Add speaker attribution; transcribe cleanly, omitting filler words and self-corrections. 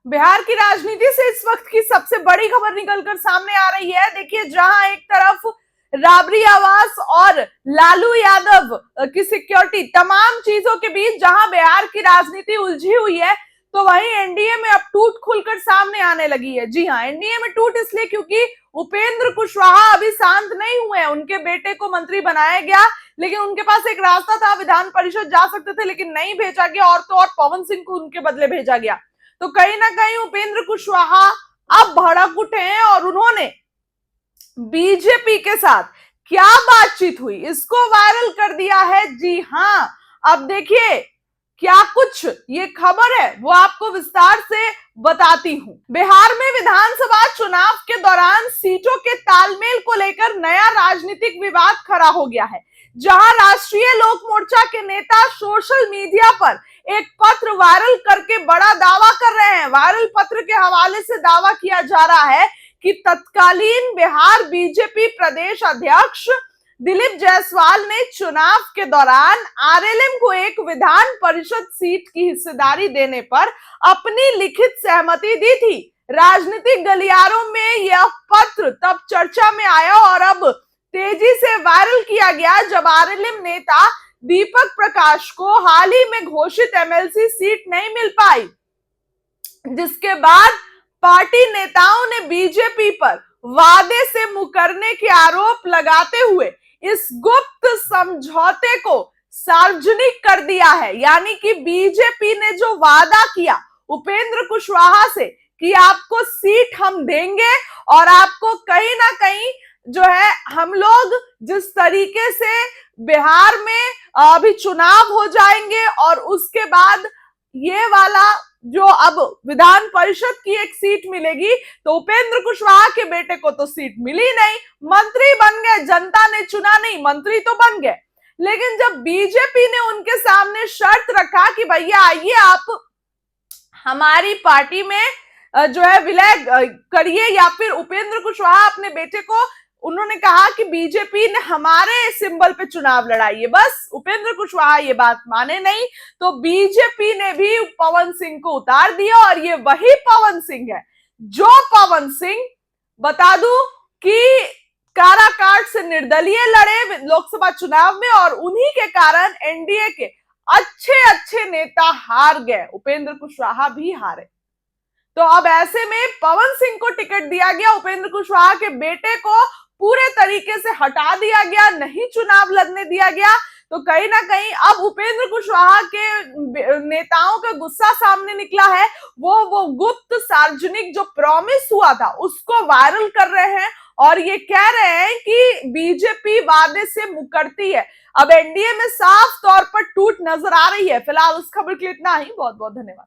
Speaker 1: बिहार की राजनीति से इस वक्त की सबसे बड़ी खबर निकलकर सामने आ रही है। देखिए, जहां एक तरफ राबड़ी आवास और लालू यादव की सिक्योरिटी, तमाम चीजों के बीच जहां बिहार की राजनीति उलझी हुई है, तो वहीं एनडीए में अब टूट खुलकर सामने आने लगी है। जी हां, एनडीए में टूट इसलिए क्योंकि उपेंद्र कुशवाहा अभी शांत नहीं हुए हैं। उनके बेटे को मंत्री बनाया गया, लेकिन उनके पास एक रास्ता था, विधान परिषद जा सकते थे, लेकिन नहीं भेजा गया, और तो और पवन सिंह को उनके बदले भेजा गया। तो कहीं ना कहीं उपेंद्र कुशवाहा अब भड़क उठे हैं और उन्होंने बीजेपी के साथ क्या बातचीत हुई इसको वायरल कर दिया है। जी हां, अब देखिए क्या कुछ ये खबर है वो आपको विस्तार से बताती हूं। बिहार में विधानसभा चुनाव के दौरान सीटों के तालमेल को लेकर नया राजनीतिक विवाद खड़ा हो गया है, जहां राष्ट्रीय लोक मोर्चा के नेता सोशल मीडिया पर एक पत्र वायरल करके बड़ा दावा कर रहे हैं। वायरल पत्र के हवाले से दावा किया जा रहा है कि तत्कालीन बिहार बीजेपी प्रदेश अध्यक्ष दिलीप जायसवाल ने चुनाव के दौरान आरएलएम को एक विधान परिषद सीट की हिस्सेदारी देने पर अपनी लिखित सहमति दी थी। राजनीतिक गलियारों में यह पत्र तब चर्चा में आया और अब तेजी से वायरल किया गया जब आरएलएम नेता दीपक प्रकाश को हाल ही में घोषित एमएलसी सीट नहीं मिल पाई, जिसके बाद पार्टी नेताओं ने बीजेपी पर वादे से मुकरने के आरोप लगाते हुए इस गुप्त समझौते को सार्वजनिक कर दिया है। यानी कि बीजेपी ने जो वादा किया उपेंद्र कुशवाहा से कि आपको सीट हम देंगे और आपको कहीं ना कहीं जो है हम लोग जिस तरीके से बिहार में अभी चुनाव हो जाएंगे और उसके बाद ये वाला जो अब विधान परिषद की एक सीट मिलेगी, तो उपेंद्र कुशवाहा के बेटे को तो सीट मिली नहीं, मंत्री बन गए, जनता ने चुना नहीं, मंत्री तो बन गए। लेकिन जब बीजेपी ने उनके सामने शर्त रखा कि भैया आइए आप हमारी पार्टी में जो है विलय करिए या फिर उपेंद्र कुशवाहा अपने बेटे को, उन्होंने कहा कि बीजेपी ने हमारे सिंबल पे चुनाव लड़ाई है, बस उपेंद्र कुशवाहा ये बात माने नहीं, तो बीजेपी ने भी पवन सिंह को उतार दिया। और ये वही पवन सिंह है जो पवन सिंह, बता दूं कि काराकाट से निर्दलीय लड़े लोकसभा चुनाव में और उन्हीं के कारण एनडीए के अच्छे अच्छे नेता हार गए, उपेंद्र कुशवाहा भी हारे। तो अब ऐसे में पवन सिंह को टिकट दिया गया, उपेंद्र कुशवाहा के बेटे को पूरे तरीके से हटा दिया गया, नहीं चुनाव लड़ने दिया गया। तो कहीं ना कहीं अब उपेंद्र कुशवाहा के नेताओं का गुस्सा सामने निकला है। वो गुप्त सार्वजनिक जो प्रॉमिस हुआ था उसको वायरल कर रहे हैं और ये कह रहे हैं कि बीजेपी वादे से मुकरती है। अब एनडीए में साफ तौर पर टूट नजर आ रही है। फिलहाल उस खबर के लिए इतना ही। बहुत बहुत धन्यवाद।